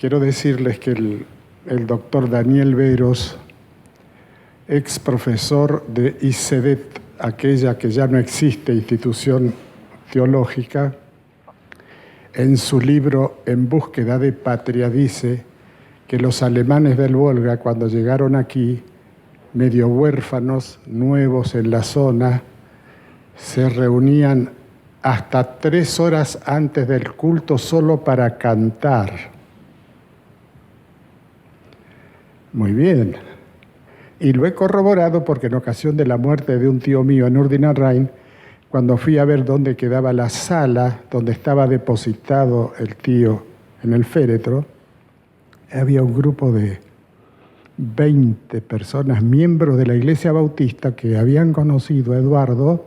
quiero decirles que el doctor Daniel Veros, ex profesor de ICEDET, aquella que ya no existe, institución teológica, en su libro En búsqueda de patria dice que los alemanes del Volga, cuando llegaron aquí, medio huérfanos, nuevos en la zona, se reunían hasta 3 horas antes del culto solo para cantar. Muy bien. Y lo he corroborado porque en ocasión de la muerte de un tío mío en Urdin al Rhein, cuando fui a ver dónde quedaba la sala donde estaba depositado el tío en el féretro, había un grupo de 20 personas, miembros de la Iglesia Bautista, que habían conocido a Eduardo,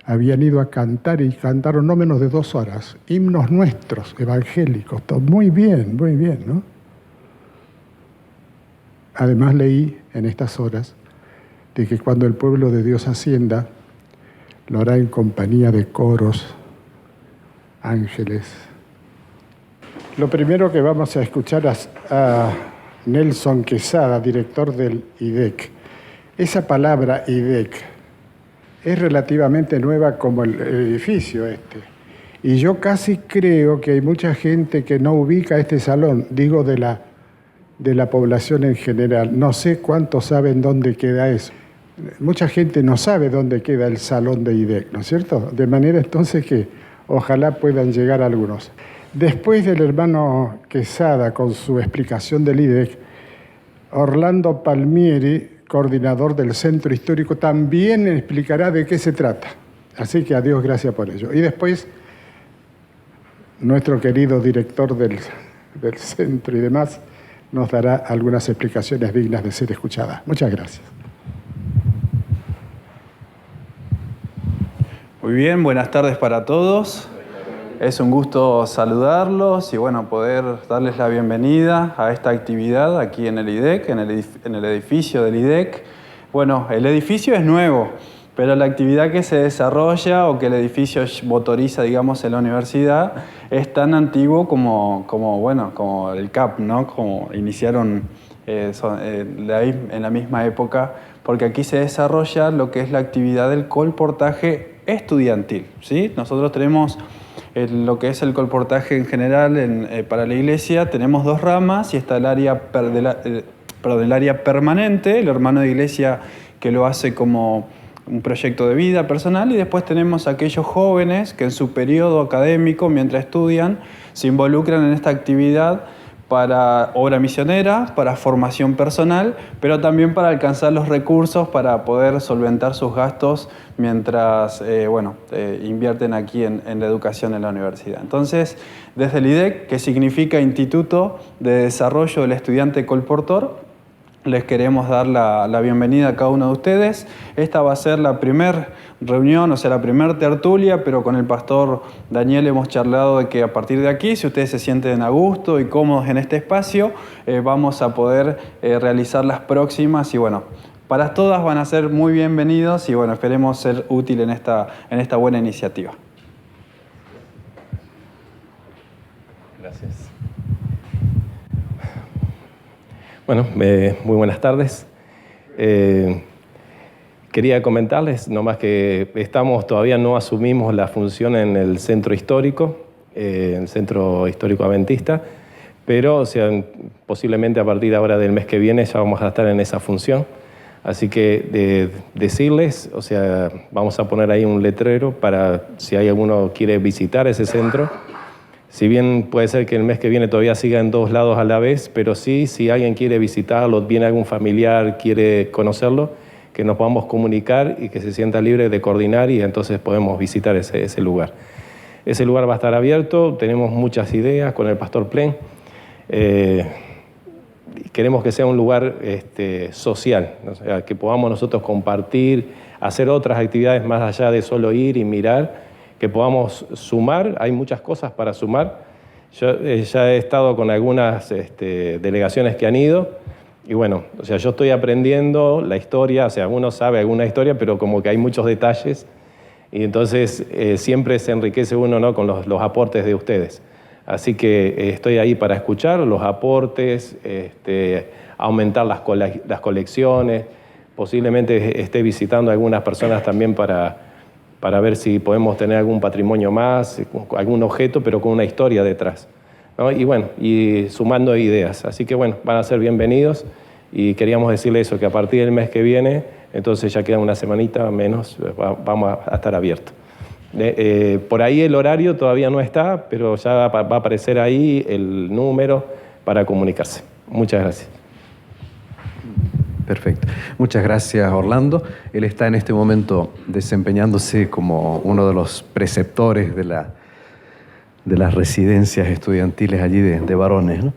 habían ido a cantar y cantaron no menos de 2 horas, himnos nuestros, evangélicos, todo muy bien, ¿no? Además leí en estas horas de que cuando el pueblo de Dios ascienda, lo hará en compañía de coros, ángeles. Lo primero que vamos a escuchar es a Nelson Quesada, director del IDEC. Esa palabra IDEC es relativamente nueva como el edificio este. Y yo casi creo que hay mucha gente que no ubica este salón, digo de la población en general. No sé cuántos saben dónde queda eso. Mucha gente no sabe dónde queda el salón de IDEC, ¿no es cierto? De manera entonces que ojalá puedan llegar algunos. Después del hermano Quesada con su explicación del IDEC, Orlando Palmieri, coordinador del Centro Histórico, también explicará de qué se trata. Así que a Dios gracias por ello. Y después, nuestro querido director del centro y demás nos dará algunas explicaciones dignas de ser escuchadas. Muchas gracias. Muy bien, buenas tardes para todos. Es un gusto saludarlos y bueno, poder darles la bienvenida a esta actividad aquí en el IDEC, en el edificio del IDEC. Bueno, el edificio es nuevo, pero la actividad que se desarrolla o que el edificio motoriza, digamos, en la universidad es tan antiguo como el CAP, ¿no? Como iniciaron en la misma época, porque aquí se desarrolla lo que es la actividad del colportaje estudiantil, ¿sí? Nosotros tenemos lo que es el colportaje en general para la iglesia, tenemos 2 ramas y está el área permanente, el hermano de iglesia que lo hace como un proyecto de vida personal, y después tenemos aquellos jóvenes que en su periodo académico, mientras estudian, se involucran en esta actividad para obra misionera, para formación personal, pero también para alcanzar los recursos para poder solventar sus gastos mientras invierten aquí en la educación en la universidad. Entonces, desde el IDEC, que significa Instituto de Desarrollo del Estudiante Colportor, les queremos dar la bienvenida a cada uno de ustedes. Esta va a ser la primera reunión, o sea, la primera tertulia, pero con el pastor Daniel hemos charlado de que a partir de aquí, si ustedes se sienten a gusto y cómodos en este espacio, vamos a poder realizar las próximas y bueno, para todas van a ser muy bienvenidos y bueno, esperemos ser útiles en esta buena iniciativa. Gracias. Bueno, muy buenas tardes. Quería comentarles nomás que todavía no asumimos la función en el centro histórico, el Centro Histórico Adventista, pero posiblemente a partir de ahora del mes que viene ya vamos a estar en esa función. Así que decirles, vamos a poner ahí un letrero para si hay alguno que quiere visitar ese centro. Si bien puede ser que el mes que viene todavía siga en 2 lados a la vez, pero sí, si alguien quiere visitarlo, viene algún familiar, quiere conocerlo, que nos podamos comunicar y que se sienta libre de coordinar y entonces podemos visitar ese lugar. Ese lugar va a estar abierto, tenemos muchas ideas con el pastor Plen. Queremos que sea un lugar social, o sea, que podamos nosotros compartir, hacer otras actividades más allá de solo ir y mirar, que podamos sumar. Hay muchas cosas para sumar. Yo ya he estado con algunas delegaciones que han ido y bueno, yo estoy aprendiendo la historia, uno sabe alguna historia, pero como que hay muchos detalles y entonces siempre se enriquece uno, ¿no?, con los aportes de ustedes. Así que estoy ahí para escuchar los aportes, aumentar las colecciones. Posiblemente esté visitando a algunas personas también para ver si podemos tener algún patrimonio más, algún objeto, pero con una historia detrás, ¿no? Y bueno, y sumando ideas. Así que bueno, van a ser bienvenidos y queríamos decirle eso, que a partir del mes que viene, entonces ya queda una semanita menos, vamos a estar abiertos. Por ahí el horario todavía no está, pero ya va a aparecer ahí el número para comunicarse. Muchas gracias. Perfecto. Muchas gracias, Orlando. Él está en este momento desempeñándose como uno de los preceptores de las residencias estudiantiles allí de varones, ¿no?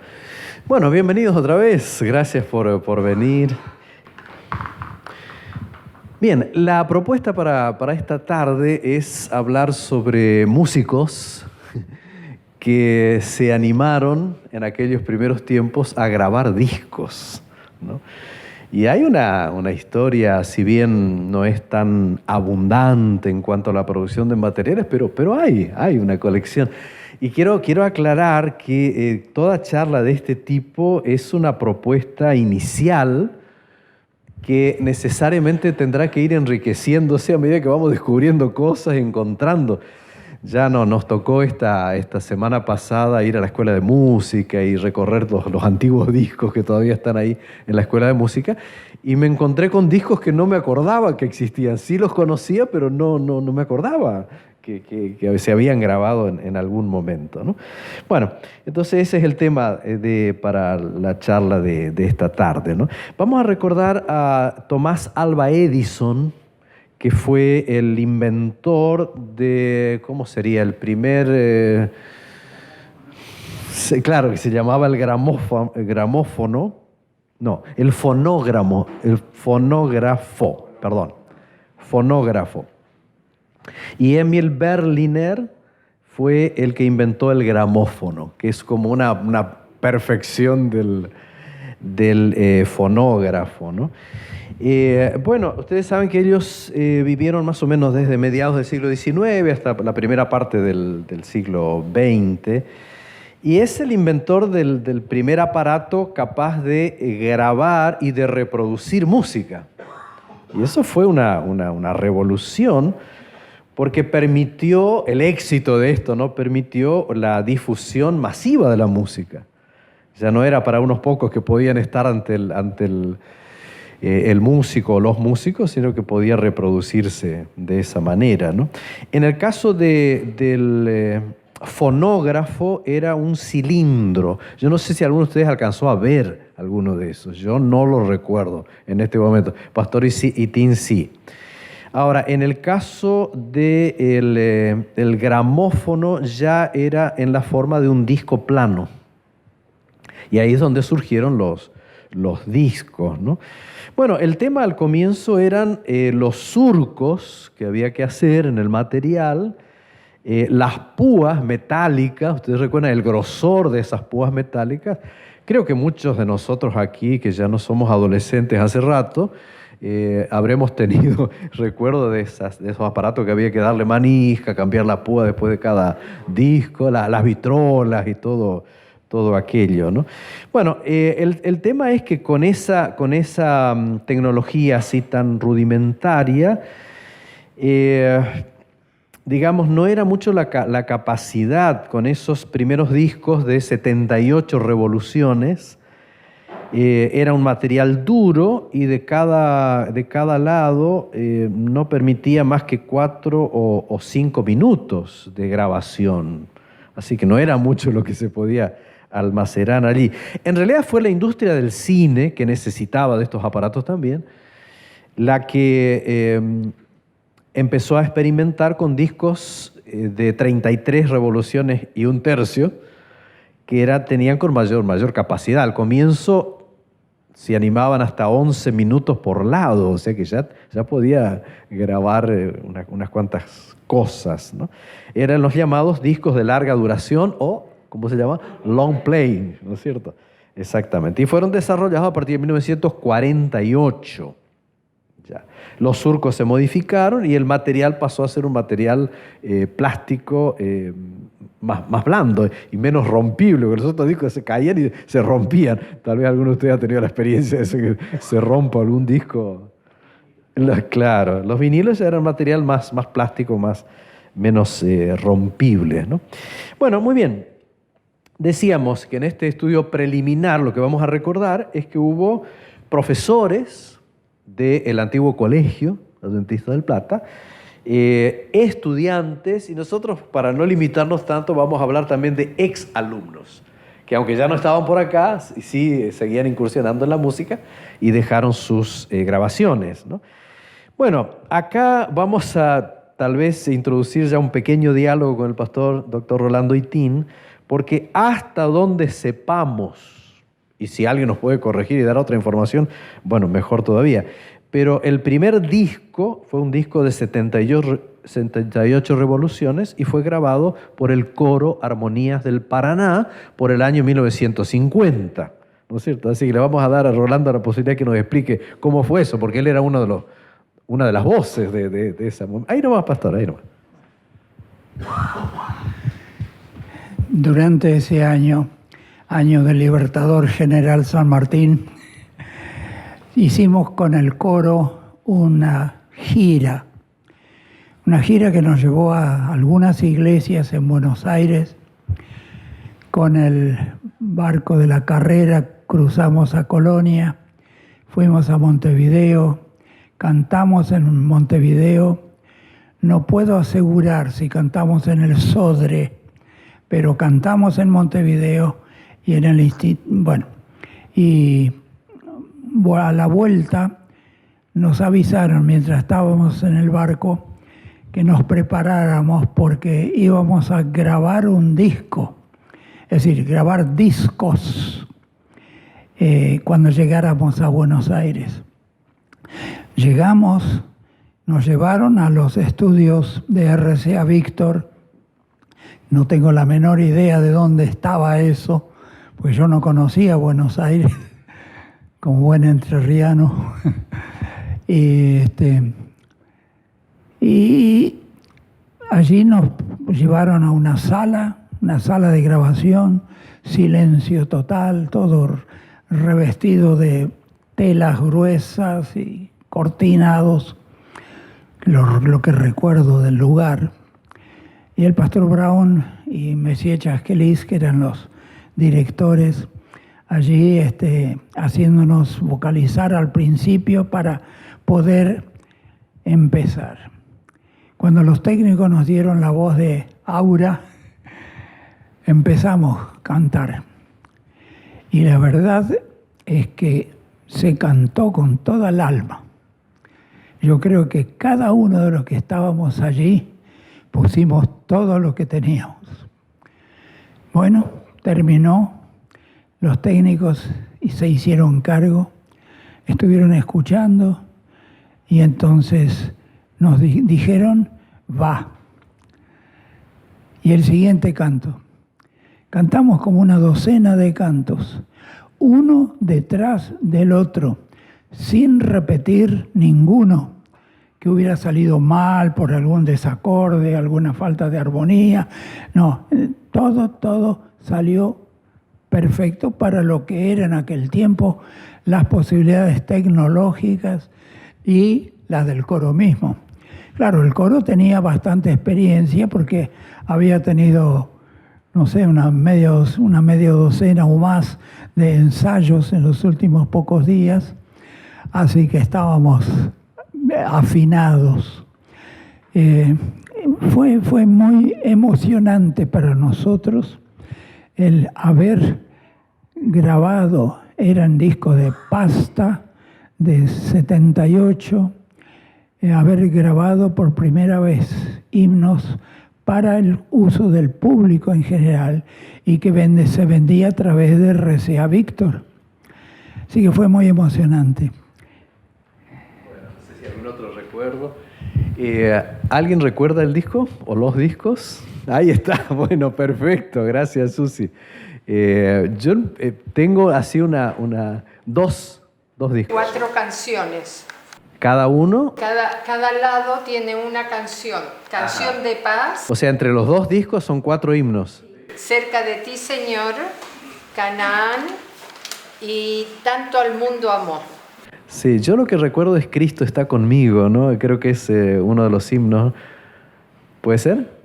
Bueno, bienvenidos otra vez. Gracias por venir. Bien, la propuesta para esta tarde es hablar sobre músicos que se animaron en aquellos primeros tiempos a grabar discos, ¿no? Y hay una historia, si bien no es tan abundante en cuanto a la producción de materiales, pero hay una colección. Y quiero aclarar que toda charla de este tipo es una propuesta inicial que necesariamente tendrá que ir enriqueciéndose a medida que vamos descubriendo cosas y encontrando. Ya nos tocó esta semana pasada ir a la escuela de música y recorrer los antiguos discos que todavía están ahí en la escuela de música, y me encontré con discos que no me acordaba que existían. Sí los conocía, pero no me acordaba que se habían grabado en algún momento, ¿no? Bueno, entonces ese es el tema para la charla de esta tarde, ¿no? Vamos a recordar a Tomás Alva Edison, que fue el inventor de, ¿cómo sería? El primer, claro, que se llamaba el gramófono, no, el fonógrafo. Y Emil Berliner fue el que inventó el gramófono, que es como una perfección del fonógrafo, ¿no? Bueno, ustedes saben que ellos vivieron más o menos desde mediados del siglo XIX hasta la primera parte del siglo XX, y es el inventor del primer aparato capaz de grabar y de reproducir música. Y eso fue una revolución, porque permitió, el éxito de esto, ¿no? Permitió la difusión masiva de la música. Ya no era para unos pocos que podían estar ante el músico o los músicos, sino que podía reproducirse de esa manera, ¿no? En el caso del fonógrafo era un cilindro. Yo no sé si alguno de ustedes alcanzó a ver alguno de esos. Yo no lo recuerdo en este momento. Pastor y Tim sí. Ahora, en el caso del gramófono ya era en la forma de un disco plano. Y ahí es donde surgieron los discos, ¿no? Bueno, el tema al comienzo eran los surcos que había que hacer en el material, las púas metálicas. Ustedes recuerdan el grosor de esas púas metálicas. Creo que muchos de nosotros aquí, que ya no somos adolescentes hace rato, habremos tenido recuerdo de esos aparatos que había que darle manija, cambiar la púa después de cada disco, las vitrolas y todo aquello, ¿no? Bueno, el tema es que con esa tecnología así tan rudimentaria, digamos, no era mucho la capacidad con esos primeros discos de 78 revoluciones. Era un material duro y de cada lado no permitía más que 4 o 5 minutos de grabación. Así que no era mucho lo que se podía almacenar allí. En realidad fue la industria del cine, que necesitaba de estos aparatos también, la que empezó a experimentar con discos de 33 revoluciones y 1/3, que tenían con mayor capacidad. Al comienzo se animaban hasta 11 minutos por lado, o sea que ya podía grabar unas cuantas cosas, ¿no? Eran los llamados discos de larga duración o, ¿cómo se llama? Long play, ¿no es cierto? Exactamente. Y fueron desarrollados a partir de 1948. Ya. Los surcos se modificaron y el material pasó a ser un material plástico más blando y menos rompible, porque los otros discos se caían y se rompían. Tal vez alguno de ustedes ha tenido la experiencia de eso, que se rompa algún disco. Claro, los vinilos eran material más plástico, menos rompible, ¿no? Bueno, muy bien. Decíamos que en este estudio preliminar lo que vamos a recordar es que hubo profesores del antiguo colegio Adventista del Plata, estudiantes, y nosotros, para no limitarnos tanto, vamos a hablar también de exalumnos, que aunque ya no estaban por acá, sí seguían incursionando en la música y dejaron sus grabaciones, ¿no? Bueno, acá vamos a tal vez introducir ya un pequeño diálogo con el pastor Dr. Rolando Itín, porque hasta donde sepamos, y si alguien nos puede corregir y dar otra información, bueno, mejor todavía, pero el primer disco fue un disco de 78 revoluciones y fue grabado por el Coro Armonías del Paraná por el año 1950, ¿no es cierto? Así que le vamos a dar a Rolando la posibilidad que nos explique cómo fue eso, porque él era una de las voces de esa... Ahí nomás, pastor, ahí nomás. Durante ese año del Libertador General San Martín, hicimos con el coro una gira que nos llevó a algunas iglesias en Buenos Aires. Con el barco de la Carrera cruzamos a Colonia, fuimos a Montevideo, cantamos en Montevideo. No puedo asegurar si cantamos en el Sodre, pero cantamos en Montevideo y en el instituto. Bueno, y a la vuelta nos avisaron mientras estábamos en el barco que nos preparáramos porque íbamos a grabar un disco, es decir, grabar discos cuando llegáramos a Buenos Aires. Llegamos, nos llevaron a los estudios de RCA Víctor. No tengo la menor idea de dónde estaba eso, pues yo no conocía Buenos Aires como buen entrerriano. Y allí nos llevaron a una sala de grabación, silencio total, todo revestido de telas gruesas y cortinados, lo que recuerdo del lugar. Y el pastor Brown y Messier Chasquelis, que eran los directores, allí haciéndonos vocalizar al principio para poder empezar. Cuando los técnicos nos dieron la voz de aura, empezamos a cantar. Y la verdad es que se cantó con toda el alma. Yo creo que cada uno de los que estábamos allí pusimos todo lo que teníamos. Bueno, terminó, los técnicos se hicieron cargo, estuvieron escuchando y entonces nos dijeron, va. Y el siguiente canto. Cantamos como una docena de cantos, uno detrás del otro, sin repetir ninguno que hubiera salido mal por algún desacorde, alguna falta de armonía. No, todo salió perfecto para lo que era en aquel tiempo las posibilidades tecnológicas y las del coro mismo. Claro, el coro tenía bastante experiencia porque había tenido, no sé, una media docena o más de ensayos en los últimos pocos días, así que estábamos afinados. Fue muy emocionante para nosotros el haber grabado, eran discos de pasta de 78, haber grabado por primera vez himnos para el uso del público en general y que se vendía a través de RCA Víctor. Así que fue muy emocionante. Bueno, no sé si algún otro recuerdo. ¿Alguien recuerda el disco o los discos? Ahí está, bueno, perfecto, gracias Susi. Yo tengo así dos discos. 4 canciones. Cada uno, Cada lado tiene una canción. Canción de paz, o sea, entre los dos discos son 4 himnos. Cerca de ti, Señor, Canaán y Tanto al mundo amó. Sí, yo lo que recuerdo es Cristo está conmigo, ¿no? Creo que es uno de los himnos. ¿Puede ser?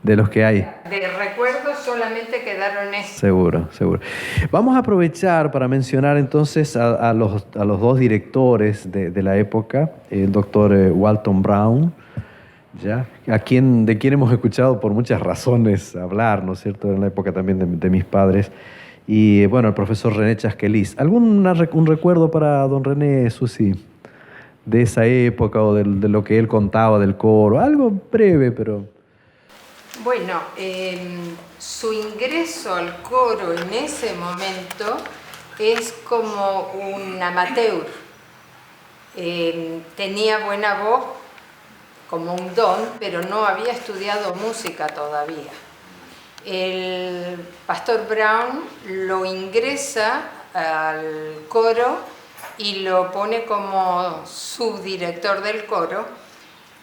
De los que hay. De recuerdos solamente quedaron estos. Seguro, seguro. Vamos a aprovechar para mencionar entonces a los dos directores de la época, el doctor Walton Brown, ¿ya? De quien hemos escuchado por muchas razones hablar, ¿no es cierto?, en la época también de mis padres, y bueno, el profesor René Chasquelis. ¿Un recuerdo para don René, Susi, de esa época o de lo que él contaba del coro? Algo breve, pero... Bueno, su ingreso al coro en ese momento es como un amateur. Tenía buena voz, como un don, pero no había estudiado música todavía. El pastor Brown lo ingresa al coro y lo pone como subdirector del coro.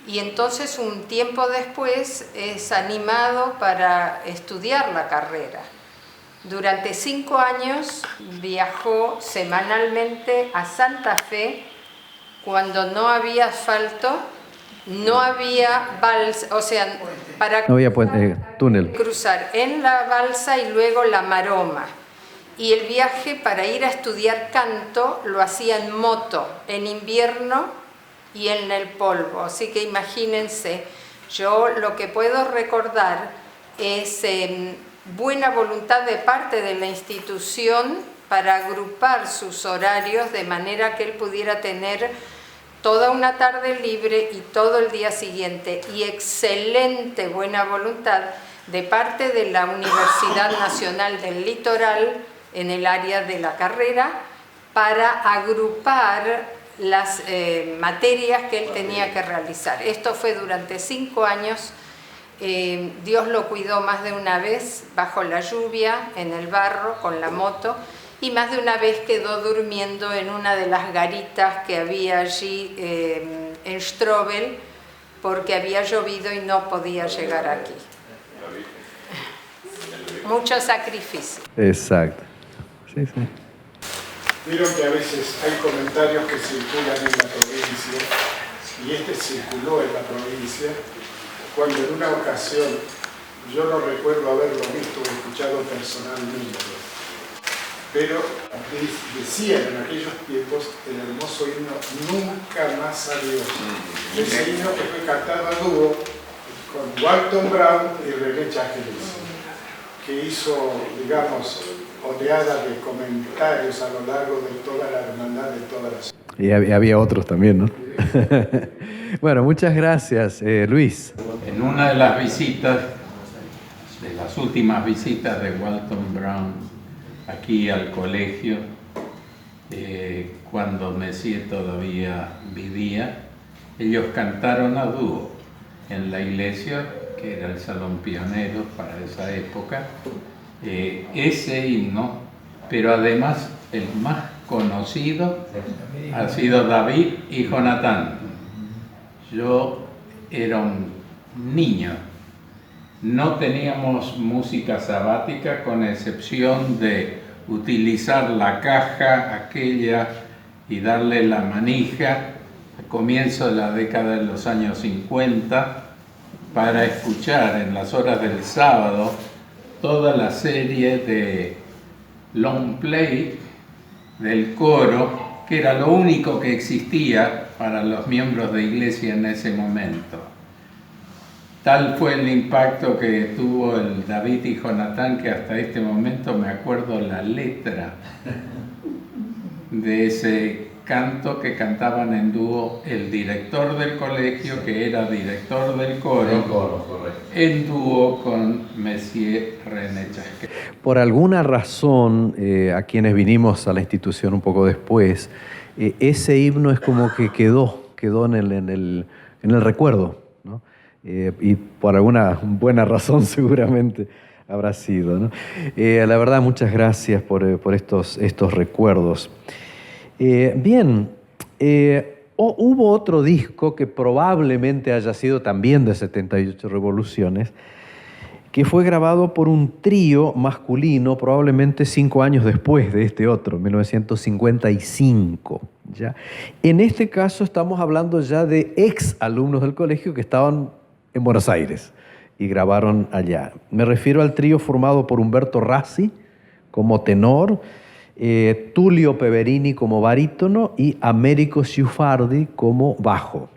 Y entonces un tiempo después es animado para estudiar la carrera. Durante 5 años viajó semanalmente a Santa Fe cuando no había asfalto, no había balsa, o sea, para No había túnel. cruzar en la balsa y luego la maroma. Y el viaje para ir a estudiar canto lo hacía en moto, en invierno y en el polvo. Así que imagínense, yo lo que puedo recordar es buena voluntad de parte de la institución para agrupar sus horarios de manera que él pudiera tener toda una tarde libre y todo el día siguiente, y excelente buena voluntad de parte de la Universidad Nacional del Litoral en el área de la carrera para agrupar las materias que él tenía que realizar. Esto fue durante 5 años. Dios lo cuidó más de una vez bajo la lluvia, en el barro, con la moto, y más de una vez quedó durmiendo en una de las garitas que había allí en Strobel, porque había llovido y no podía llegar aquí. Mucho sacrificio. Exacto. Sí, sí. Vieron que a veces hay comentarios que circulan en la provincia, y este circuló en la provincia, cuando en una ocasión, yo no recuerdo haberlo visto o escuchado personalmente, pero decían en aquellos tiempos el hermoso himno Nunca más adiós. Ese himno que fue cantado a dúo con Walton Brown y René Chasquelis, que hizo, digamos, oleada de comentarios a lo largo de toda la hermandad, de todas las... Y había otros también, ¿no? Bueno, muchas gracias, Luis. En una de las visitas, de las últimas visitas de Walton Brown aquí al colegio, cuando Messier todavía vivía, ellos cantaron a dúo en la iglesia, que era el salón pionero para esa época, ese himno, pero además el más conocido ha sido David y Jonatán. Yo era un niño, no teníamos música sabática con excepción de utilizar la caja aquella y darle la manija al comienzo de la década de los años 50 para escuchar en las horas del sábado toda la serie de long play del coro, que era lo único que existía para los miembros de iglesia en ese momento. Tal fue el impacto que tuvo el David y Jonatán, que hasta este momento me acuerdo la letra de ese canto que cantaban en dúo el director del colegio, que era director del coro, en dúo con Messier René Chasquelis. Por alguna razón, a quienes vinimos a la institución un poco después, ese himno es como que quedó en el recuerdo, ¿no? Y por alguna buena razón seguramente habrá sido, ¿no? La verdad, muchas gracias por estos recuerdos. Bien, hubo otro disco que probablemente haya sido también de 78 revoluciones, que fue grabado por un trío masculino probablemente 5 años después de este otro, 1955. ¿Ya? En este caso estamos hablando ya de ex alumnos del colegio que estaban en Buenos Aires y grabaron allá. Me refiero al trío formado por Humberto Rassi como tenor, Tullio Peverini como barítono y Américo Sciuffardi como bajo.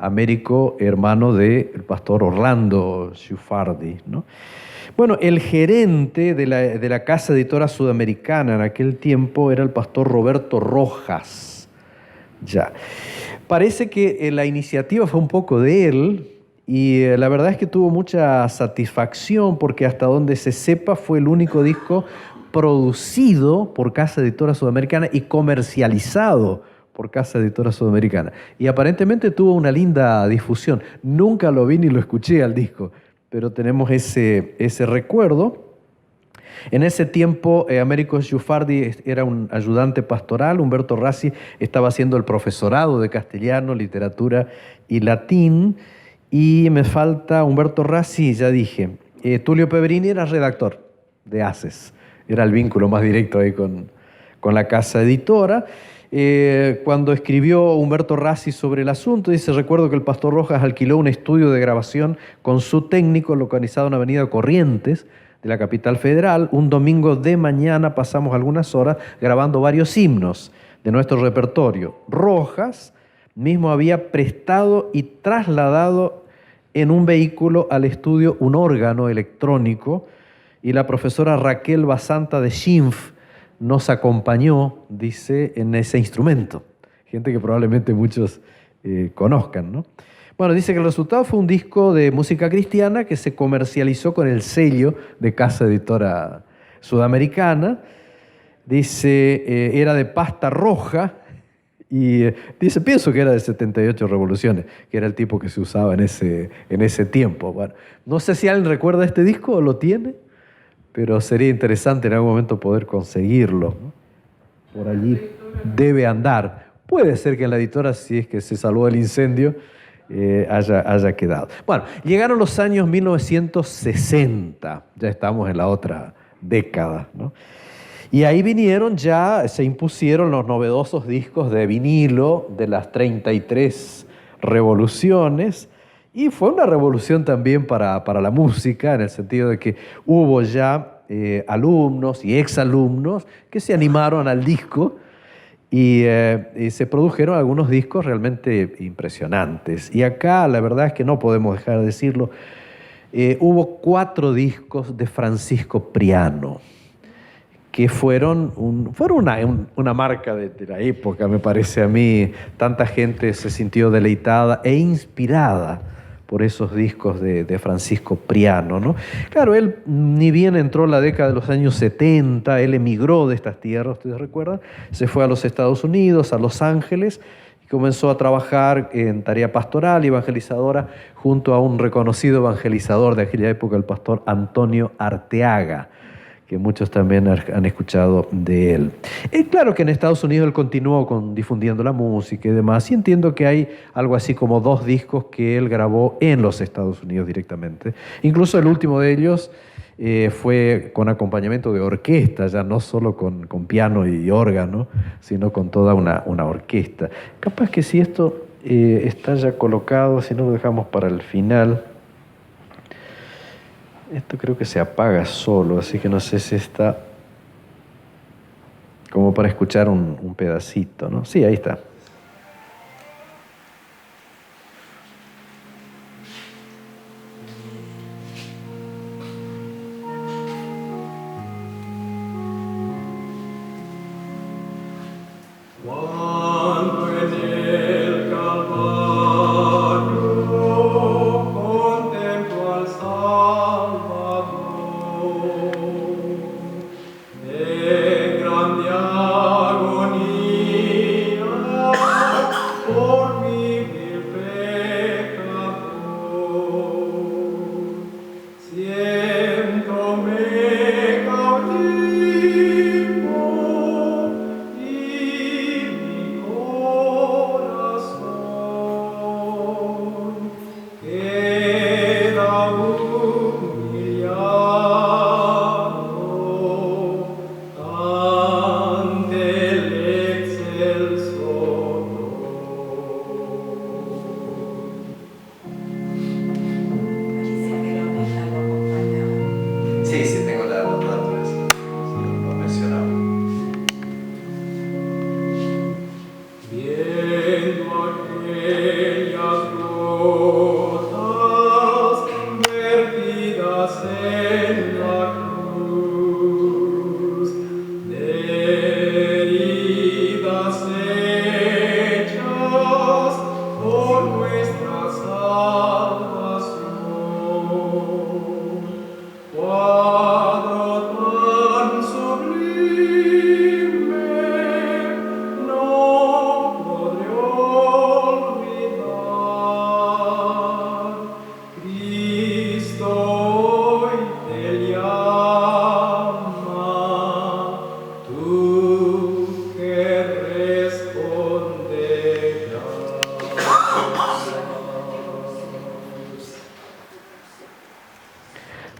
Américo, hermano del pastor Orlando Sciuffardi, ¿no? Bueno, el gerente de la casa editora sudamericana en aquel tiempo era el pastor Roberto Rojas. Ya. Parece que la iniciativa fue un poco de él y la verdad es que tuvo mucha satisfacción porque hasta donde se sepa fue el único disco producido por Casa Editora Sudamericana y comercializado por Casa Editora Sudamericana. Y aparentemente tuvo una linda difusión. Nunca lo vi ni lo escuché al disco, pero tenemos ese recuerdo. En ese tiempo, Américo Sciuffardi era un ayudante pastoral, Humberto Rassi estaba haciendo el profesorado de castellano, literatura y latín, y me falta Humberto Rassi, ya dije. Tullio Peverini era redactor de Haces, era el vínculo más directo ahí con la casa editora. Cuando escribió Humberto Rassi sobre el asunto, dice: recuerdo que el pastor Rojas alquiló un estudio de grabación con su técnico localizado en Avenida Corrientes de la capital federal. Un domingo de mañana pasamos algunas horas grabando varios himnos de nuestro repertorio. Rojas mismo había prestado y trasladado en un vehículo al estudio un órgano electrónico y la profesora Raquel Basanta de Schimpf nos acompañó, dice, en ese instrumento. Gente que probablemente muchos conozcan, ¿no? Bueno, dice que el resultado fue un disco de música cristiana que se comercializó con el sello de Casa Editora Sudamericana. Dice, era de pasta roja y dice, pienso que era de 78 revoluciones, que era el tipo que se usaba en ese tiempo. Bueno, no sé si alguien recuerda este disco o lo tiene, pero sería interesante en algún momento poder conseguirlo, ¿no? Por allí debe andar. Puede ser que en la editora, si es que se salvó del incendio, haya quedado. Bueno, llegaron los años 1960, ya estamos en la otra década, ¿no? Y ahí se impusieron los novedosos discos de vinilo de las 33 revoluciones. Y fue una revolución también para la música, en el sentido de que hubo ya alumnos y exalumnos que se animaron al disco y se produjeron algunos discos realmente impresionantes. Y acá la verdad es que no podemos dejar de decirlo, hubo 4 discos de Francisco Priano, que fueron una marca de la época, me parece a mí. Tanta gente se sintió deleitada e inspirada por esos discos de Francisco Priano, ¿no? Claro, él ni bien entró en la década de los años 70, él emigró de estas tierras, ustedes recuerdan, se fue a los Estados Unidos, a Los Ángeles, y comenzó a trabajar en tarea pastoral y evangelizadora junto a un reconocido evangelizador de aquella época, el pastor Antonio Arteaga, que muchos también han escuchado de él. Claro que en Estados Unidos él continuó difundiendo la música y demás, y entiendo que hay algo así como 2 discos que él grabó en los Estados Unidos directamente. Incluso el último de ellos fue con acompañamiento de orquesta, ya no solo con piano y órgano, sino con toda una orquesta. Capaz que si esto está ya colocado, si no lo dejamos para el final. Esto creo que se apaga solo, así que no sé si está como para escuchar un pedacito, ¿no? Sí, ahí está.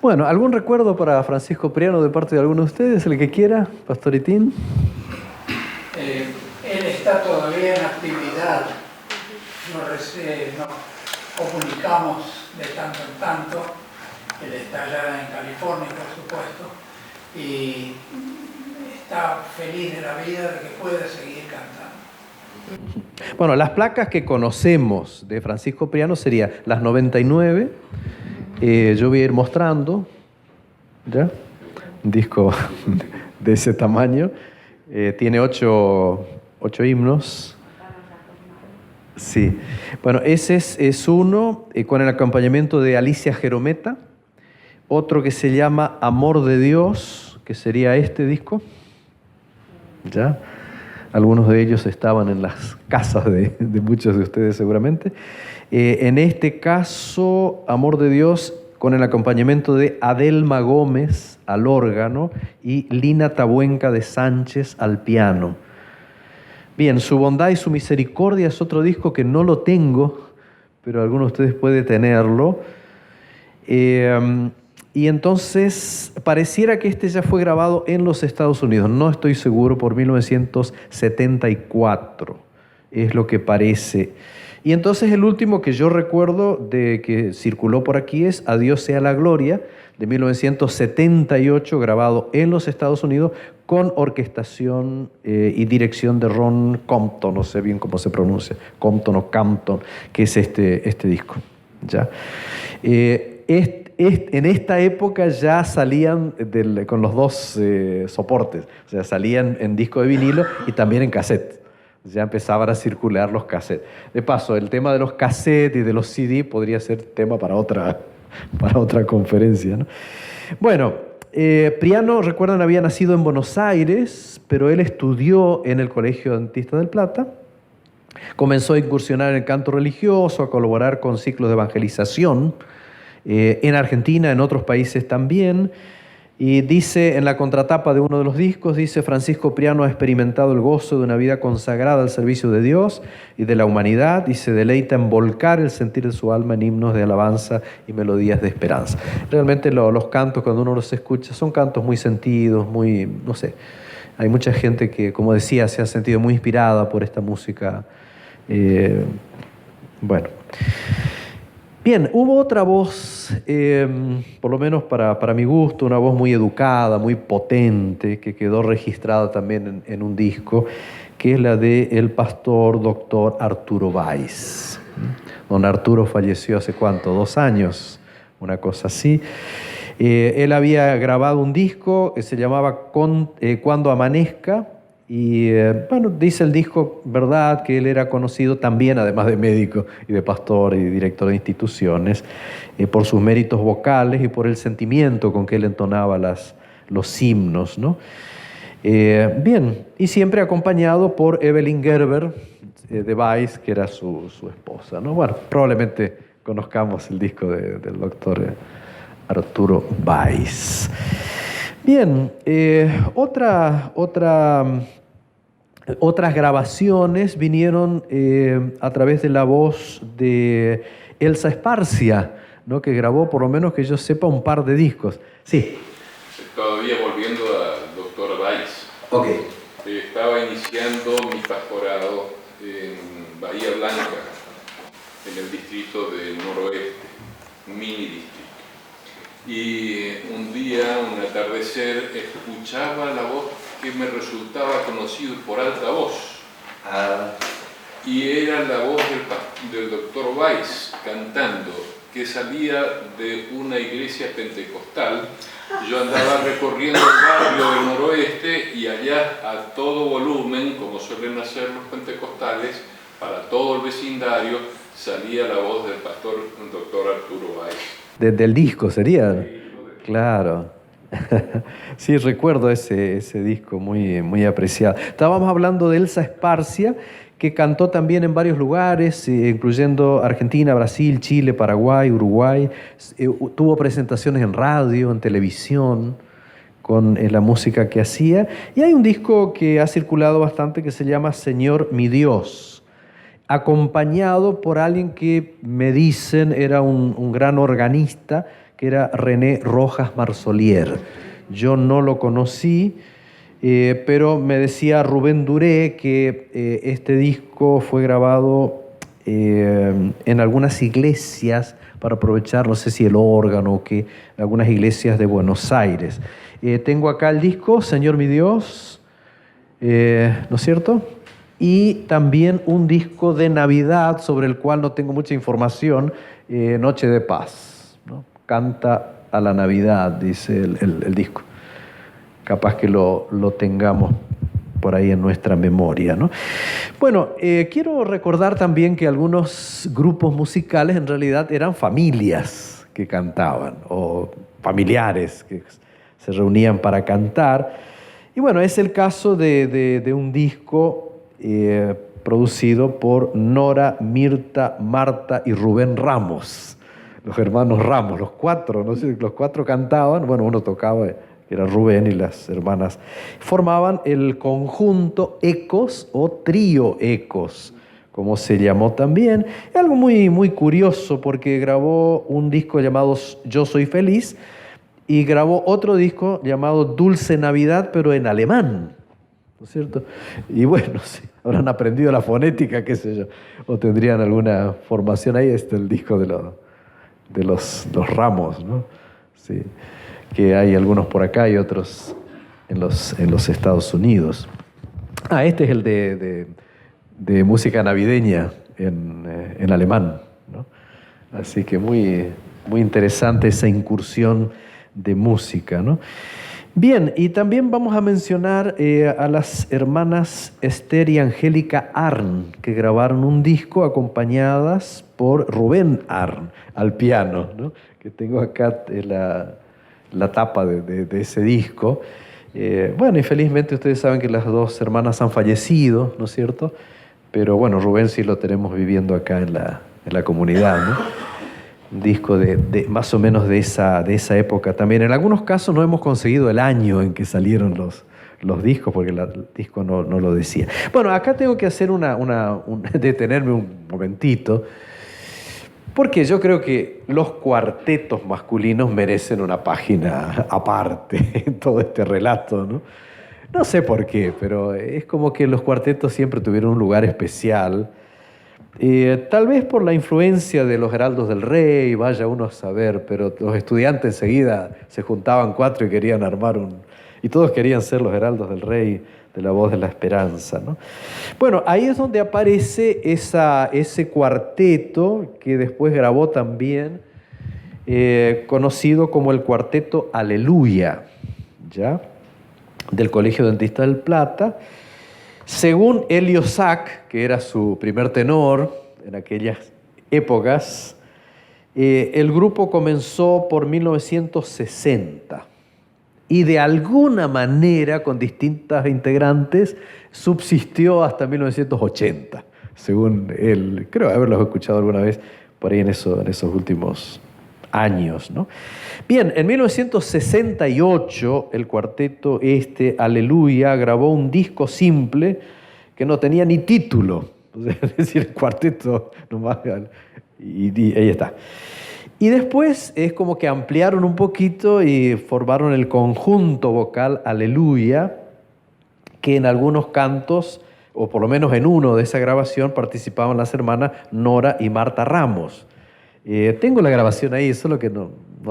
Bueno, ¿algún recuerdo para Francisco Priano de parte de alguno de ustedes? El que quiera, Pastor Itín. Él está todavía en actividad. Nos comunicamos de tanto en tanto. Él está allá en California, por supuesto, y está feliz de la vida de que pueda seguir cantando. Bueno, las placas que conocemos de Francisco Priano serían las 99. Yo voy a ir mostrando, ¿ya? Un disco de ese tamaño. Tiene 8 himnos. Sí. Bueno, ese es uno con el acompañamiento de Alicia Jerometa. Otro que se llama Amor de Dios, que sería este disco. ¿Ya? Algunos de ellos estaban en las casas de muchos de ustedes seguramente. En este caso, Amor de Dios con el acompañamiento de Adelma Gómez al órgano y Lina Tabuenca de Sánchez al piano. Bien, Su bondad y su misericordia es otro disco que no lo tengo, pero alguno de ustedes puede tenerlo. Y entonces pareciera que este ya fue grabado en los Estados Unidos, no estoy seguro, por 1974, es lo que parece. Y entonces el último que yo recuerdo de que circuló por aquí es A Dios sea la gloria, de 1978, grabado en los Estados Unidos con orquestación y dirección de Ron Compton, no sé bien cómo se pronuncia, Compton o Campton, que es este disco. ¿Ya? En esta época ya salían con los dos soportes, o sea, salían en disco de vinilo y también en cassette. Ya empezaban a circular los cassettes. De paso, el tema de los cassettes y de los CD podría ser tema para otra conferencia, ¿no? Bueno, Priano, recuerdan, había nacido en Buenos Aires, pero él estudió en el Colegio Adventista del Plata. Comenzó a incursionar en el canto religioso, a colaborar con ciclos de evangelización en Argentina, en otros países también. Y dice en la contratapa de uno de los discos, dice: Francisco Priano ha experimentado el gozo de una vida consagrada al servicio de Dios y de la humanidad y se deleita en volcar el sentir de su alma en himnos de alabanza y melodías de esperanza. Realmente los cantos, cuando uno los escucha, son cantos muy sentidos, muy, no sé, hay mucha gente que, como decía, se ha sentido muy inspirada por esta música. Bueno. Bien, hubo otra voz, por lo menos para mi gusto, una voz muy educada, muy potente, que quedó registrada también en un disco, que es la del pastor doctor Arturo Valls. Don Arturo falleció hace ¿cuánto? 2 años, una cosa así. Él había grabado un disco que se llamaba Cuando amanezca. Y bueno, dice el disco, ¿verdad?, que él era conocido también, además de médico y de pastor y director de instituciones, por sus méritos vocales y por el sentimiento con que él entonaba los himnos, ¿no? Bien, y siempre acompañado por Evelyn Gerber de Valls, que era su esposa, ¿no? Bueno, probablemente conozcamos el disco del doctor Arturo Valls. Bien, otras grabaciones vinieron a través de la voz de Elsa Esparcia, ¿no?, que grabó, por lo menos que yo sepa, un par de discos. Sí. Todavía volviendo al doctor Valls. Ok. Estaba iniciando mi pastorado en Bahía Blanca, en el distrito del noroeste, un mini distrito. Y un día, un atardecer, escuchaba la voz que me resultaba conocido por alta voz. Y era la voz del doctor Valls cantando, que salía de una iglesia pentecostal. Yo andaba recorriendo el barrio del noroeste y allá a todo volumen, como suelen hacer los pentecostales, para todo el vecindario salía la voz del pastor doctor Arturo Valls. Desde el disco sería. Claro. Sí, recuerdo ese disco muy, muy apreciado. Estábamos hablando de Elsa Esparcia, que cantó también en varios lugares, incluyendo Argentina, Brasil, Chile, Paraguay, Uruguay. Tuvo presentaciones en radio, en televisión, con la música que hacía. Y hay un disco que ha circulado bastante que se llama Señor mi Dios, acompañado por alguien que me dicen era un gran organista, que era René Rojas Marsolier. Yo no lo conocí, pero me decía Rubén Duré que este disco fue grabado en algunas iglesias para aprovechar, no sé si el órgano o qué, algunas iglesias de Buenos Aires. Tengo acá el disco, Señor mi Dios, ¿no es cierto? Y también un disco de Navidad sobre el cual no tengo mucha información, Noche de Paz, ¿no? Canta a la Navidad, dice el disco. Capaz que lo tengamos por ahí en nuestra memoria, ¿no? Bueno, quiero recordar también que algunos grupos musicales en realidad eran familias que cantaban o familiares que se reunían para cantar. Y bueno, es el caso de un disco producido por Nora, Mirta, Marta y Rubén Ramos, los hermanos Ramos, los cuatro, no sé, los cuatro cantaban, bueno, uno tocaba, era Rubén, y las hermanas formaban el conjunto Ecos o trío Ecos, como se llamó también. Es algo muy, muy curioso porque grabó un disco llamado Yo Soy Feliz y grabó otro disco llamado Dulce Navidad, pero en alemán, ¿no es cierto? Y bueno, sí, habrán aprendido la fonética, qué sé yo, o tendrían alguna formación ahí. El disco de los Ramos, ¿no? Sí, que hay algunos por acá y otros en los Estados Unidos. Este es el de música navideña en alemán, ¿no? Así que muy, muy interesante esa incursión de música, ¿no? Bien, y también vamos a mencionar a las hermanas Esther y Angélica Arn, que grabaron un disco acompañadas por Rubén Arn al piano, ¿no? Que tengo acá la tapa de ese disco. Bueno, y felizmente ustedes saben que las dos hermanas han fallecido, ¿no es cierto? Pero bueno, Rubén sí lo tenemos viviendo acá en la comunidad, ¿no? Un disco de más o menos de esa época también. En algunos casos no hemos conseguido el año en que salieron los discos, porque el disco no lo decía. Bueno, acá tengo que hacer detenerme un momentito, porque yo creo que los cuartetos masculinos merecen una página aparte en todo este relato, ¿no? No sé por qué, pero es como que los cuartetos siempre tuvieron un lugar especial. Tal vez por la influencia de los heraldos del rey, vaya uno a saber, pero los estudiantes enseguida se juntaban cuatro y querían armar y todos querían ser los heraldos del rey, de la voz de la esperanza, ¿no? Bueno, ahí es donde aparece ese cuarteto que después grabó también, conocido como el Cuarteto Aleluya, ¿ya? Del Colegio Dentista del Plata. Según Elio Sack, que era su primer tenor en aquellas épocas, el grupo comenzó por 1960 y de alguna manera, con distintas integrantes, subsistió hasta 1980, según él. Creo haberlos escuchado alguna vez por ahí en esos últimos años, ¿no? Bien, en 1968 el cuarteto Aleluya grabó un disco simple que no tenía ni título, es decir, el cuarteto nomás, y ahí está. Y después es como que ampliaron un poquito y formaron el conjunto vocal Aleluya, que en algunos cantos, o por lo menos en uno de esa grabación, participaban las hermanas Nora y Marta Ramos. Tengo la grabación ahí, solo que no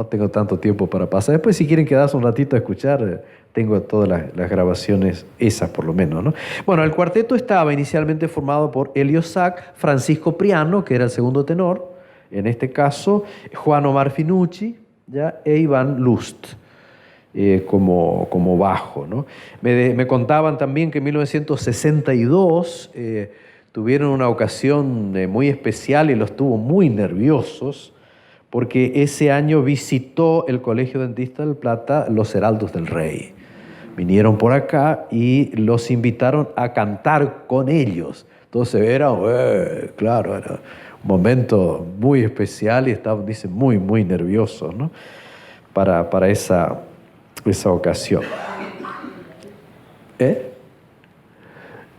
tengo tanto tiempo para pasar. Después, si quieren quedarse un ratito a escuchar, tengo todas las grabaciones, esas por lo menos, ¿no? Bueno, el cuarteto estaba inicialmente formado por Elio Sack, Francisco Priano, que era el segundo tenor, en este caso, Juan Omar Finucci, ¿ya? E Iván Lust, como bajo, ¿no? Me contaban también que en 1962 tuvieron una ocasión muy especial y los tuvo muy nerviosos, porque ese año visitó el Colegio Dentista del Plata los heraldos del rey. Vinieron por acá y los invitaron a cantar con ellos. Entonces era un momento muy especial y estaban, dicen, muy, muy nerviosos, ¿no? Para esa ocasión.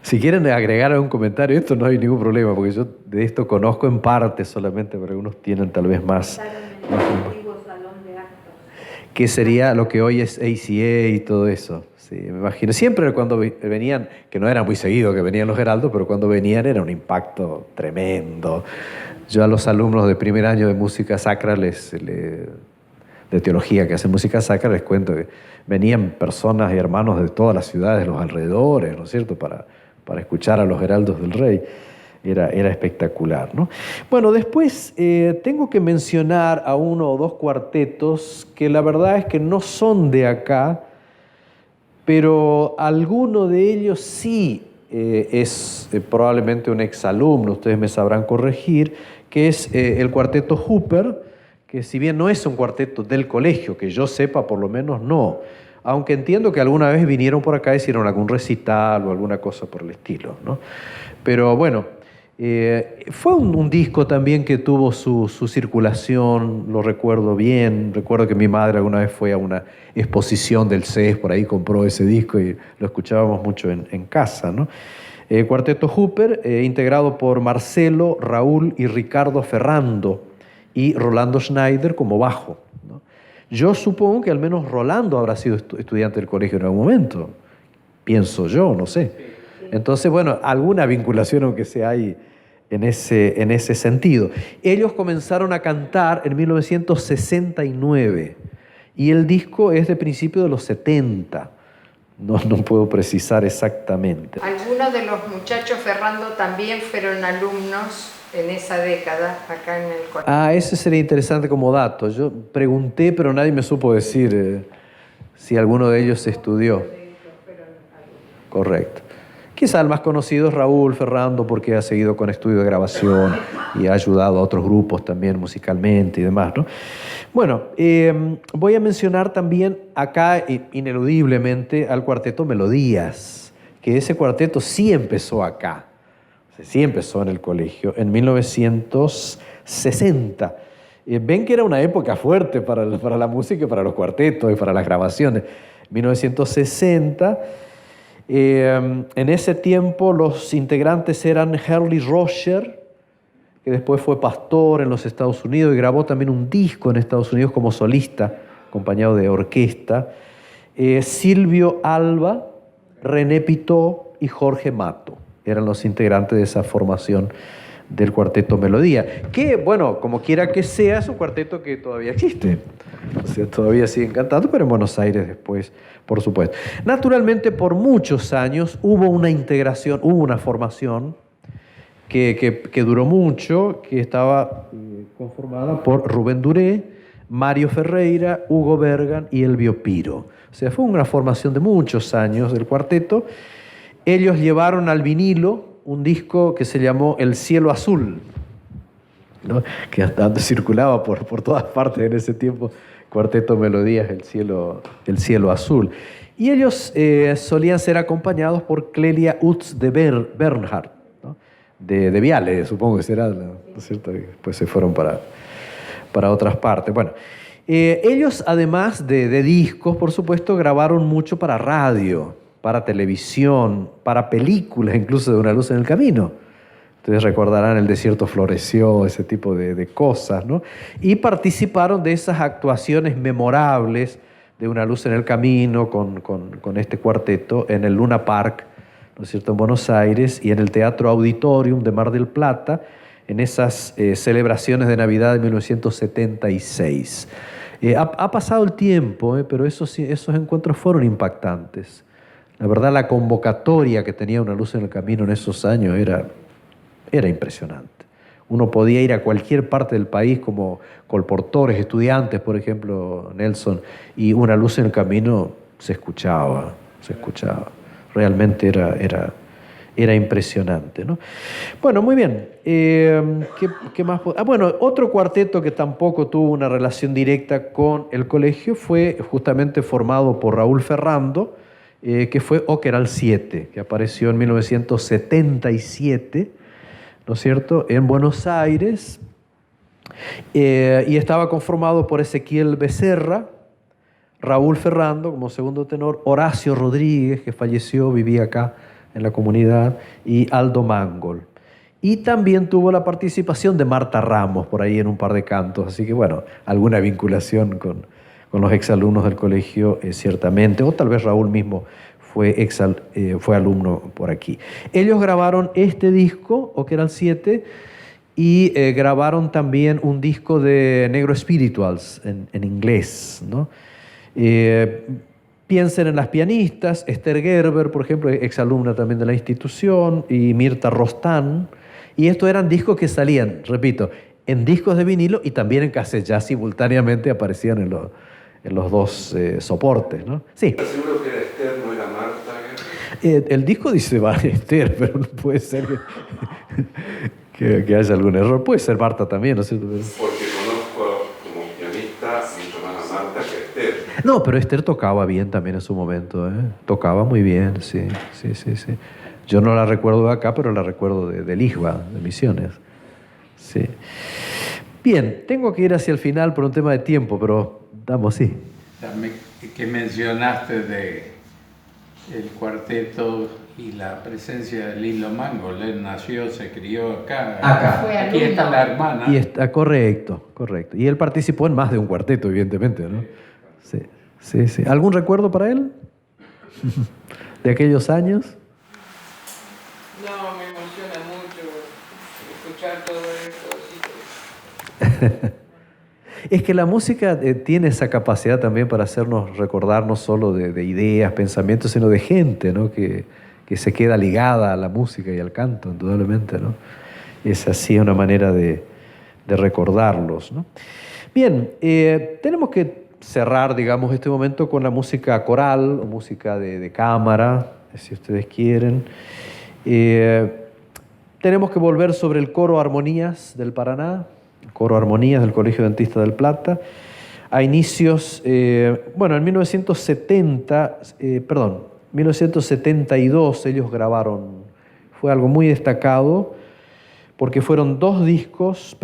Si quieren agregar algún comentario, esto no hay ningún problema, porque yo de esto conozco en parte solamente, pero algunos tienen tal vez más. En el antiguo salón de actos. que sería lo que hoy es ACA y todo eso. Sí, me imagino. Siempre cuando venían, que no era muy seguido que venían los heraldos, pero cuando venían era un impacto tremendo. Yo a los alumnos de primer año de música sacra, de teología que hacen música sacra, les cuento que venían personas y hermanos de todas las ciudades, de los alrededores, ¿no es cierto?, para escuchar a los heraldos del rey. Era espectacular, ¿no? Bueno, después tengo que mencionar a uno o dos cuartetos que la verdad es que no son de acá, pero alguno de ellos sí es probablemente un exalumno, ustedes me sabrán corregir, que es el cuarteto Hooper, que si bien no es un cuarteto del colegio, que yo sepa por lo menos no, aunque entiendo que alguna vez vinieron por acá y hicieron algún recital o alguna cosa por el estilo, ¿no? Pero bueno, fue un disco también que tuvo su circulación, lo recuerdo bien. Recuerdo que mi madre alguna vez fue a una exposición del CES, por ahí compró ese disco y lo escuchábamos mucho en casa, ¿no? Cuarteto Hooper, integrado por Marcelo, Raúl y Ricardo Ferrando, y Rolando Schneider como bajo, ¿no? Yo supongo que al menos Rolando habrá sido estudiante del colegio en algún momento, pienso yo, no sé. Entonces, bueno, alguna vinculación aunque sea hay en ese sentido. Ellos comenzaron a cantar en 1969 y el disco es de principios de los 70. No puedo precisar exactamente. Algunos de los muchachos Ferrando también fueron alumnos en esa década acá en el colegio. Eso sería interesante como dato. Yo pregunté, pero nadie me supo decir si alguno de ellos estudió. Correcto. Quizá el más conocido es Raúl Ferrando, porque ha seguido con estudio de grabación y ha ayudado a otros grupos también musicalmente y demás, ¿no? Bueno, voy a mencionar también acá ineludiblemente al cuarteto Melodías, que ese cuarteto sí empezó acá, sí empezó en el colegio en 1960. Ven que era una época fuerte para la música y para los cuartetos y para las grabaciones. 1960... en ese tiempo los integrantes eran Herlie Roger, que después fue pastor en los Estados Unidos y grabó también un disco en Estados Unidos como solista, acompañado de orquesta, Silvio Alba, René Pitó y Jorge Mato. Eran los integrantes de esa formación del cuarteto Melodía, que, bueno, como quiera que sea, es un cuarteto que todavía existe. O sea, todavía siguen cantando, pero en Buenos Aires después, por supuesto. Naturalmente, por muchos años hubo una integración, hubo una formación que duró mucho, que estaba conformada por Rubén Duré, Mario Ferreira, Hugo Bergan y Elvio Piro. O sea, fue una formación de muchos años del cuarteto. Ellos llevaron al vinilo un disco que se llamó El Cielo Azul, ¿no? Que hasta circulaba por todas partes en ese tiempo, Cuarteto Melodías, El Cielo Azul. Y ellos solían ser acompañados por Clelia Utz de Bernhardt, ¿no? de Viale, supongo que será, ¿no es cierto? Y después se fueron para otras partes. Bueno, ellos, además de discos, por supuesto, grabaron mucho para radio, para televisión, para películas, incluso de Una luz en el camino. Ustedes recordarán El desierto floreció, ese tipo de cosas, ¿no? Y participaron de esas actuaciones memorables de Una luz en el camino con este cuarteto en el Luna Park, ¿no es cierto?, en Buenos Aires, y en el Teatro Auditorium de Mar del Plata, en esas celebraciones de Navidad de 1976. Ha pasado el tiempo, pero esos encuentros fueron impactantes. La verdad, la convocatoria que tenía Una luz en el camino en esos años era impresionante. Uno podía ir a cualquier parte del país como colportores, estudiantes, por ejemplo, Nelson, y Una luz en el camino se escuchaba. Realmente era impresionante, ¿no? Bueno, muy bien. ¿Qué más? Bueno, otro cuarteto que tampoco tuvo una relación directa con el colegio fue justamente formado por Raúl Ferrando, que fue Oqueral 7, que apareció en 1977, ¿no es cierto?, en Buenos Aires, y estaba conformado por Ezequiel Becerra, Raúl Ferrando como segundo tenor, Horacio Rodríguez, que falleció, vivía acá en la comunidad, y Aldo Mangol. Y también tuvo la participación de Marta Ramos por ahí en un par de cantos, así que bueno, alguna vinculación con los exalumnos del colegio, ciertamente, o tal vez Raúl mismo fue alumno por aquí. Ellos grabaron este disco, o que era el 7, y grabaron también un disco de Negro Spirituals en inglés, ¿no? Piensen en las pianistas, Esther Gerber, por ejemplo, exalumna también de la institución, y Mirta Rostán. Y estos eran discos que salían, repito, en discos de vinilo y también en cassette, ya simultáneamente aparecían en los dos soportes, ¿no? Sí. ¿Estás seguro que era Esther, no era Marta? El disco dice Esther, pero no puede ser que haya algún error. Puede ser Marta también, ¿no es cierto? Porque conozco como pianista mucho más a Marta que a Esther. No, pero Esther tocaba bien también en su momento, ¿eh? Tocaba muy bien, sí. Yo no la recuerdo de acá, pero la recuerdo del IJBA, de Misiones. Sí. Bien, tengo que ir hacia el final por un tema de tiempo, pero damos, sí. Que mencionaste de el cuarteto y la presencia de Lilo Mangold. Él nació, se crió acá. Aquí está la hermana. Y está correcto. Y él participó en más de un cuarteto, evidentemente, ¿no? Sí. ¿Algún recuerdo para él? ¿De aquellos años? No, me emociona mucho escuchar todo esto. Es que la música tiene esa capacidad también para hacernos recordar no solo de ideas, pensamientos, sino de gente, ¿no? que se queda ligada a la música y al canto, indudablemente, ¿no? Es así una manera de recordarlos, ¿no? Bien, tenemos que cerrar, digamos, este momento con la música coral o música de cámara, si ustedes quieren. Tenemos que volver sobre el coro Armonías del Paraná, coro Armonías del Colegio Dentista del Plata. A inicios, en 1972 ellos grabaron, fue algo muy destacado, porque fueron 2 discos,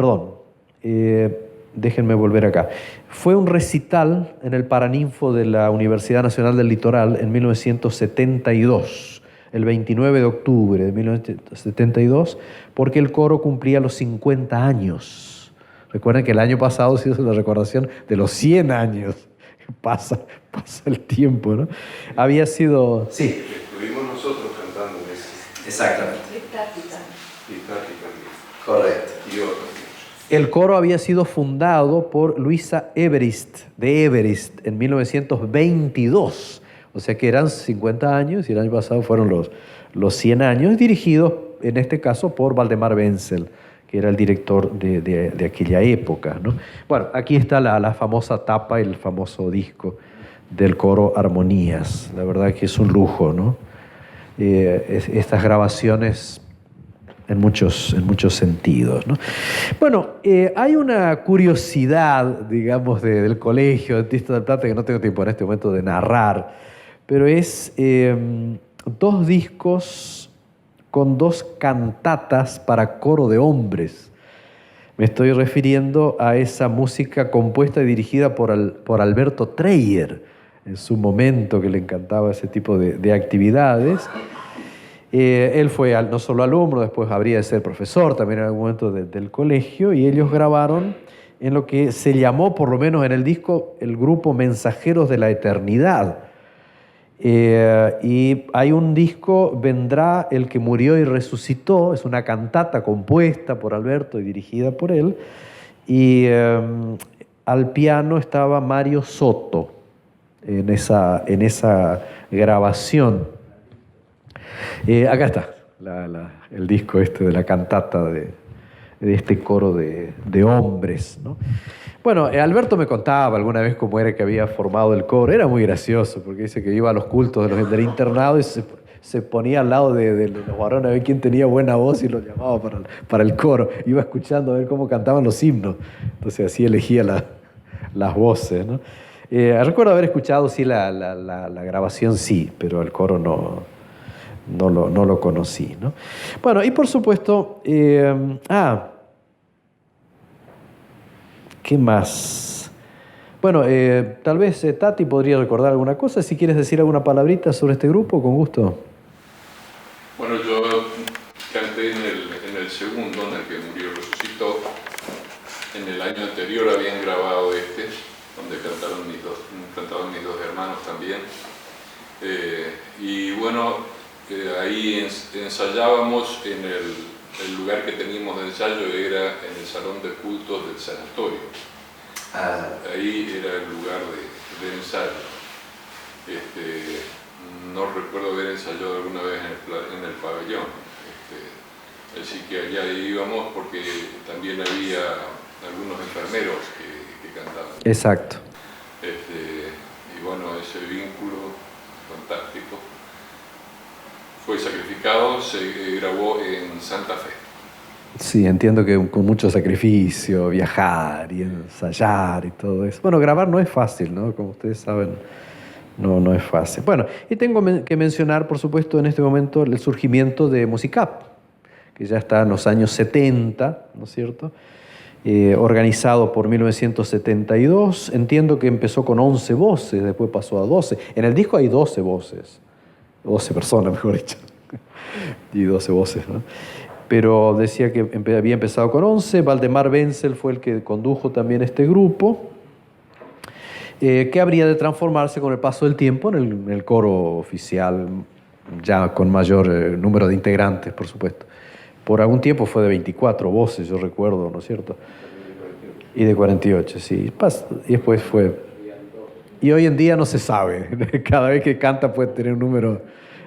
déjenme volver acá. Fue un recital en el Paraninfo de la Universidad Nacional del Litoral en 1972, el 29 de octubre de 1972, porque el coro cumplía los 50 años. Recuerden que el año pasado se hizo la recordación de los 100 años. Pasa el tiempo, ¿no? Había sido... Sí. Estuvimos nosotros cantando en ese. Exactamente. Y Tati también. Correcto. Y otros. El coro había sido fundado por Luisa Everist, de Everest, en 1922. O sea que eran 50 años y el año pasado fueron los 100 años, dirigidos en este caso por Valdemar Wenzel, que era el director de aquella época, ¿no? Bueno, aquí está la famosa tapa y el famoso disco del coro Armonías. La verdad que es un lujo, ¿no? Estas grabaciones en muchos sentidos, ¿no? Bueno, hay una curiosidad, digamos, del Colegio Dentista del Plata que no tengo tiempo en este momento de narrar, pero es 2 discos con 2 cantatas para coro de hombres. Me estoy refiriendo a esa música compuesta y dirigida por Alberto Treyer, en su momento, que le encantaba ese tipo de actividades. Él fue no solo alumno, después habría de ser profesor también en algún momento del colegio, y ellos grabaron en lo que se llamó, por lo menos en el disco, el grupo Mensajeros de la Eternidad. Y hay un disco, Vendrá el que murió y resucitó, es una cantata compuesta por Alberto y dirigida por él, y al piano estaba Mario Soto en esa grabación. Acá está el disco de la cantata de este coro de hombres, ¿no? Bueno, Alberto me contaba alguna vez cómo era que había formado el coro. Era muy gracioso, porque dice que iba a los cultos del internado y se ponía al lado de los varones a ver quién tenía buena voz y los llamaba para el coro. Iba escuchando a ver cómo cantaban los himnos. Entonces así elegía las voces, ¿no? Recuerdo haber escuchado, sí, la grabación, sí, pero el coro no lo conocí, ¿no? Bueno, y por supuesto... ¿Qué más? Bueno, tal vez Tati podría recordar alguna cosa. Si quieres decir alguna palabrita sobre este grupo, con gusto. Bueno, yo canté en el segundo, en el que murió y resucitó. En el año anterior habían grabado este, donde cantaban mis dos hermanos también. Y bueno, ahí ensayábamos en el lugar que teníamos de ensayo, era en el salón de cultos del sanatorio. Ahí era el lugar de ensayo. No recuerdo haber ensayado alguna vez en el pabellón. Así que allá íbamos porque también había algunos enfermeros que cantaban. Exacto. Y bueno, ese vínculo fantástico fue sacrificado, se grabó en Santa Fe. Sí, entiendo que con mucho sacrificio, viajar y ensayar y todo eso. Bueno, grabar no es fácil, ¿no? Como ustedes saben, no es fácil. Bueno, y tengo que mencionar, por supuesto, en este momento el surgimiento de Musicap, que ya está en los años 70, ¿no es cierto? Organizado por 1972. Entiendo que empezó con 11 voces, después pasó a 12. En el disco hay 12 voces, 12 personas, mejor dicho, y 12 voces, ¿no? Pero decía que había empezado con 11. Valdemar Wenzel fue el que condujo también este grupo, que habría de transformarse con el paso del tiempo en el coro oficial, ya con mayor número de integrantes, por supuesto. Por algún tiempo fue de 24 voces, yo recuerdo, ¿no es cierto? Y de 48, sí. Y después fue... Y hoy en día no se sabe. Cada vez que canta puede tener un número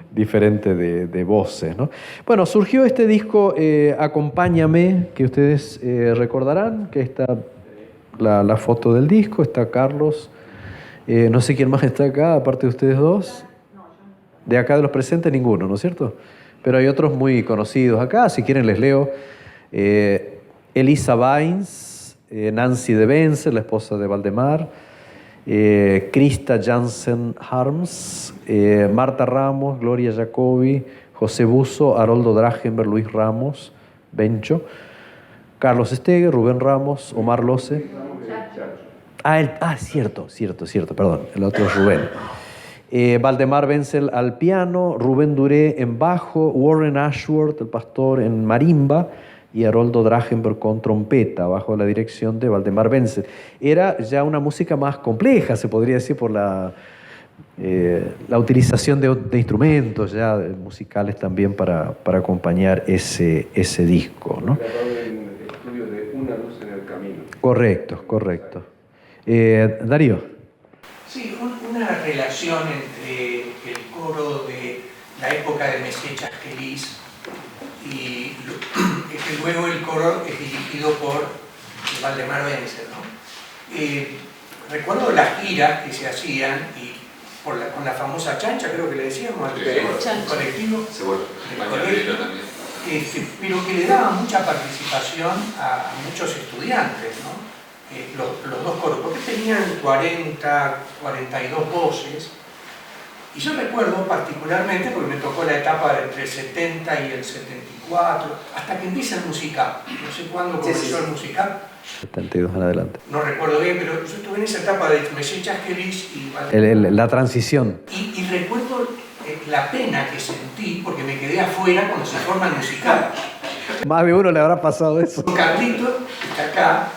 diferente de voces, ¿no? Bueno, surgió este disco Acompáñame, que ustedes recordarán, que está la foto del disco, está Carlos. No sé quién más está acá, aparte de ustedes dos. De acá de los presentes, ninguno, ¿no es cierto? Pero hay otros muy conocidos acá, si quieren les leo. Elisa Baines, Nancy de Wenzel, la esposa de Valdemar, Krista Jansen Harms, Marta Ramos, Gloria Jacobi, José Buzo, Haroldo Dragenberg, Luis Ramos, Bencho, Carlos Estegue, Rubén Ramos, Omar Loce. Cierto, perdón, el otro es Rubén. Valdemar Wenzel al piano, Rubén Duré en bajo, Warren Ashworth, el pastor, en marimba, y Haroldo Dragenberg con trompeta, bajo la dirección de Valdemar Wenzel. Era ya una música más compleja, se podría decir, por la utilización de instrumentos ya musicales también para acompañar ese disco, ¿no? Grabado en el estudio de Una Luz en el Camino. Correcto. Darío. Sí, una relación entre el coro de la época de Messier Chasquelis y que luego el coro es dirigido por Valdemar Wenzel, ¿no? Recuerdo las giras que se hacían y con la famosa chancha, creo que le decíamos, al colectivo, pero que le daba mucha participación a muchos estudiantes, ¿no? Los dos coros, porque tenían 40, 42 voces, y yo recuerdo particularmente, porque me tocó la etapa entre el 70 y el 74, hasta que empieza el Musicap. No sé cuándo comenzó el Musicap. 72 en adelante. No recuerdo bien, pero yo estuve en esa etapa de Messier Chasquelis y... La transición. Y recuerdo la pena que sentí, porque me quedé afuera cuando se forma el Musicap. Más de uno le habrá pasado eso. Carlito está acá.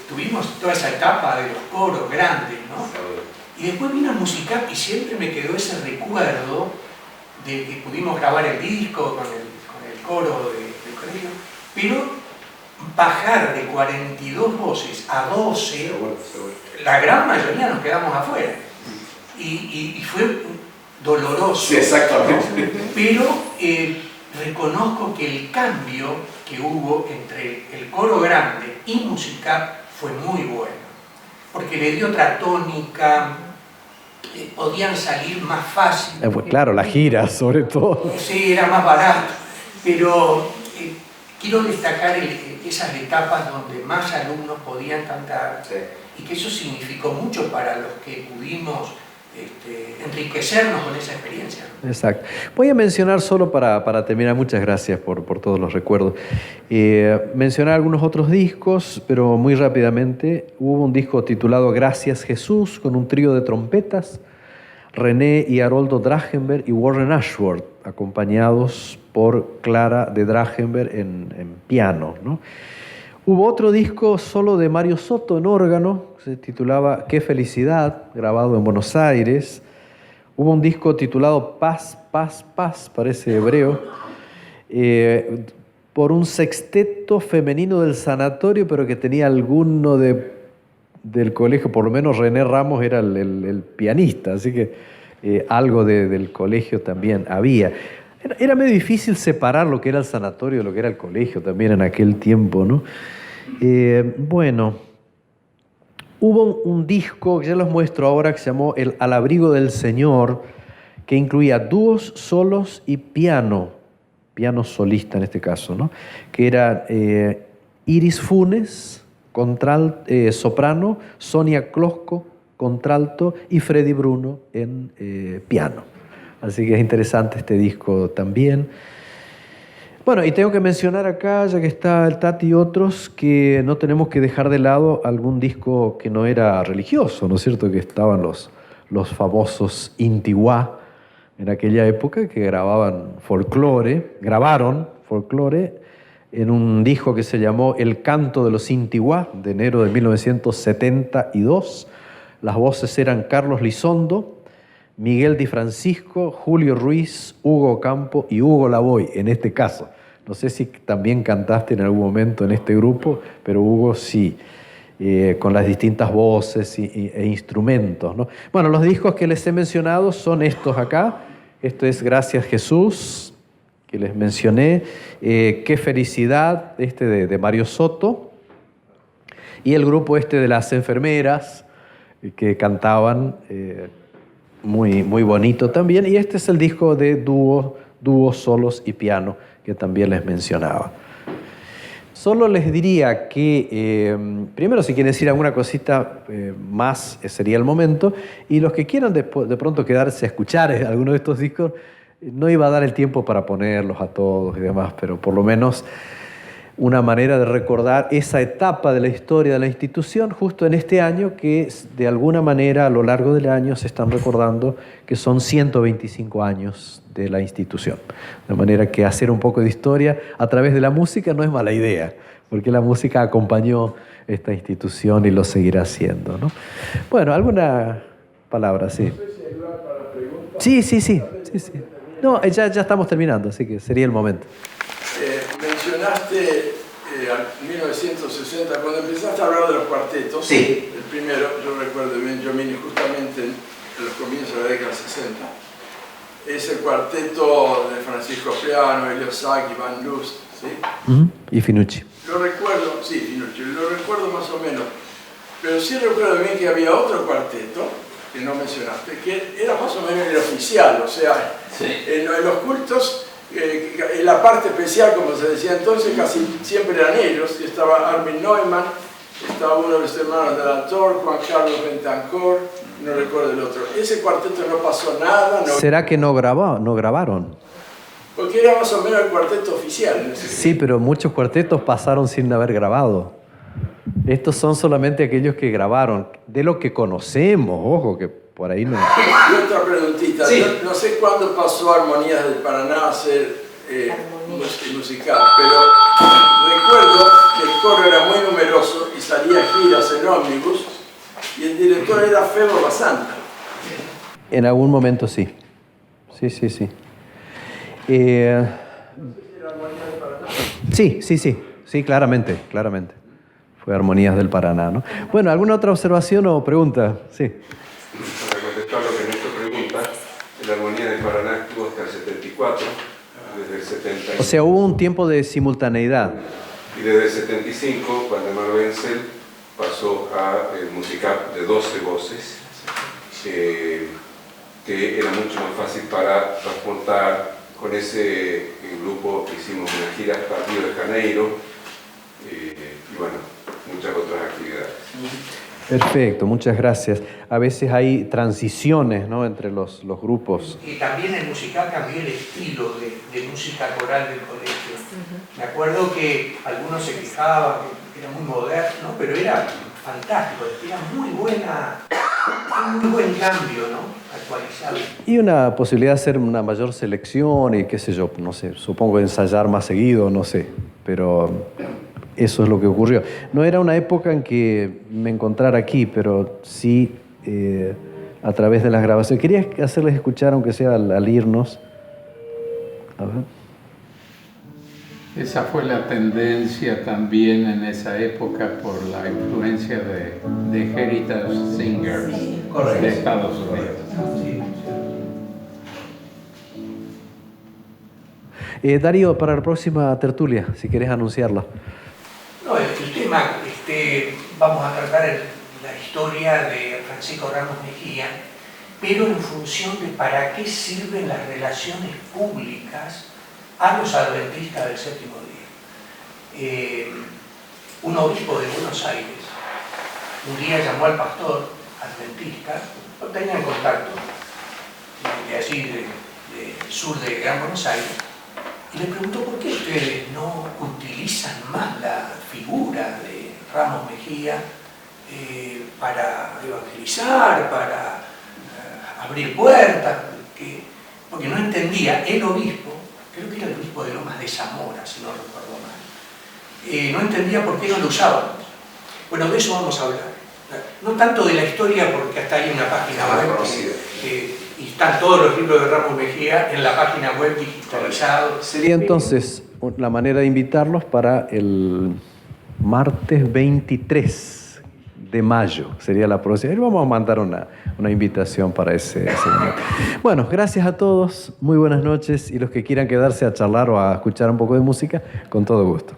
Tuvimos toda esa etapa de los coros grandes, ¿no? Y después vino el Musicap y siempre me quedó ese recuerdo de que pudimos grabar el disco con el coro del colegio, pero bajar de 42 voces a 12, la gran mayoría nos quedamos afuera. Y fue doloroso. Sí, exactamente. ¿No? Pero reconozco que el cambio que hubo entre el coro grande y Musicap fue muy bueno, porque le dio otra tónica, podían salir más fácil. Claro, la gira sobre todo. Sí, era más barato, pero quiero destacar esas etapas donde más alumnos podían cantar, y que eso significó mucho para los que pudimos enriquecernos con esa experiencia. Exacto. Voy a mencionar solo para terminar, muchas gracias por todos los recuerdos, mencionar algunos otros discos, pero muy rápidamente. Hubo un disco titulado Gracias Jesús, con un trío de trompetas, René y Haroldo Dragenberg y Warren Ashworth, acompañados por Clara de Dragenberg en piano, ¿no? Hubo otro disco solo de Mario Soto en órgano, se titulaba Qué felicidad, grabado en Buenos Aires. Hubo un disco titulado Paz, Paz, Paz, parece hebreo, por un sexteto femenino del sanatorio, pero que tenía alguno del colegio, por lo menos René Ramos era el pianista, así que algo del colegio también había. Era medio difícil separar lo que era el sanatorio de lo que era el colegio también en aquel tiempo, ¿no? Bueno, hubo un disco que ya los muestro ahora que se llamó El Al Abrigo del Señor, que incluía dúos, solos y piano solista en este caso, ¿no? Que era Iris Funes, soprano, Sonia Closco, contralto y Freddy Bruno en piano. Así que es interesante este disco también. Bueno, y tengo que mencionar acá, ya que está el Tati y otros, que no tenemos que dejar de lado algún disco que no era religioso, ¿no es cierto? Que estaban los famosos Intihuá en aquella época, que grabaron folclore en un disco que se llamó El Canto de los Intihuá, de enero de 1972. Las voces eran Carlos Lizondo, Miguel Di Francisco, Julio Ruiz, Hugo Campo y Hugo Lavoy, en este caso. No sé si también cantaste en algún momento en este grupo, pero Hugo sí, con las distintas voces e instrumentos, ¿no? Bueno, los discos que les he mencionado son estos acá. Esto es Gracias Jesús, que les mencioné. Qué felicidad, de Mario Soto. Y el grupo de las enfermeras, que cantaban, muy, muy bonito también. Y este es el disco de dúos, solos y piano, que también les mencionaba. Solo les diría que, primero, si quieren decir alguna cosita más, sería el momento. Y los que quieran de pronto quedarse a escuchar alguno de estos discos, no iba a dar el tiempo para ponerlos a todos y demás, pero por lo menos una manera de recordar esa etapa de la historia de la institución justo en este año, que de alguna manera a lo largo del año se están recordando que son 125 años de la institución. De manera que hacer un poco de historia a través de la música no es mala idea, porque la música acompañó esta institución y lo seguirá haciendo, ¿no? Bueno, ¿alguna palabra? Sí. No sé si hay lugar para preguntas. Sí. No, ya estamos terminando, así que sería el momento. Mencionaste en 1960, cuando empezaste a hablar de los cuartetos, sí. El primero, yo recuerdo bien, yo vine justamente en los comienzos de la década 60, es el cuarteto de Francisco Peano, Elio Sacchi, Van Lust, ¿sí? Y Finucci. Lo recuerdo, sí, Finucci, lo recuerdo más o menos, pero sí recuerdo bien que había otro cuarteto, que no mencionaste, que era más o menos el oficial, o sea, sí. En los cultos, en la parte especial, como se decía entonces, casi siempre eran ellos, y estaba Armin Neumann, estaba uno de los hermanos de la Torre, Juan Carlos Bentancor, no recuerdo el otro. Ese cuarteto no pasó nada. ¿Será que no grabaron? Porque era más o menos el cuarteto oficial. Sí, pero muchos cuartetos pasaron sin haber grabado. Estos son solamente aquellos que grabaron, de lo que conocemos, ojo, que por ahí no. Y otra preguntita, sí. No sé cuándo pasó Armonías del Paraná a ser musical, pero recuerdo que el coro era muy numeroso y salía giras en ómnibus y el director era Febo Basanta. En algún momento sí. Sí. Sí, claramente. Fue Armonías del Paraná, ¿no? Bueno, ¿alguna otra observación o pregunta? Sí. Para contestar lo que Néstor pregunta, la Armonía del Paraná estuvo hasta el 74, desde el 75. O sea, hubo un tiempo de simultaneidad. Y desde el 75, Waldemar Wenzel pasó a musical de 12 voces, que era mucho más fácil para transportar. Con ese grupo hicimos una gira para Río de Janeiro y bueno, muchas otras actividades. Perfecto, muchas gracias. A veces hay transiciones, ¿no?, entre los grupos. Y también el musical cambió el estilo de música coral del colegio. Me acuerdo que algunos se quejaban que era muy moderno, pero era fantástico, era muy buen cambio, ¿no? Actualizado. Y una posibilidad de hacer una mayor selección y qué sé yo, no sé, supongo ensayar más seguido, no sé, pero eso es lo que ocurrió. No era una época en que me encontrara aquí, pero sí a través de las grabaciones. Quería hacerles escuchar, aunque sea al irnos. A ver. Esa fue la tendencia también en esa época por la influencia de Heritage Singers de Estados Unidos. Darío, para la próxima tertulia, si querés anunciarla. No, el tema, vamos a tratar la historia de Francisco Ramos Mejía, pero en función de para qué sirven las relaciones públicas a los adventistas del séptimo día. Un obispo de Buenos Aires un día llamó al pastor adventista, lo tenía en contacto, de allí, del sur de Gran Buenos Aires, y le preguntó por qué ustedes no utilizan más la figura de Ramos Mejía para evangelizar, para abrir puertas, porque no entendía el obispo, creo que era el obispo de Lomas de Zamora, si no recuerdo mal, no entendía por qué no lo usábamos. Bueno, de eso vamos a hablar. No tanto de la historia, porque hasta hay una página web y están todos los libros de Ramos Mejía en la página web digitalizados. Sería entonces la manera de invitarlos para el martes 23 de mayo. Sería la próxima. Vamos a mandar una invitación para ese momento. Bueno, gracias a todos. Muy buenas noches. Y los que quieran quedarse a charlar o a escuchar un poco de música, con todo gusto.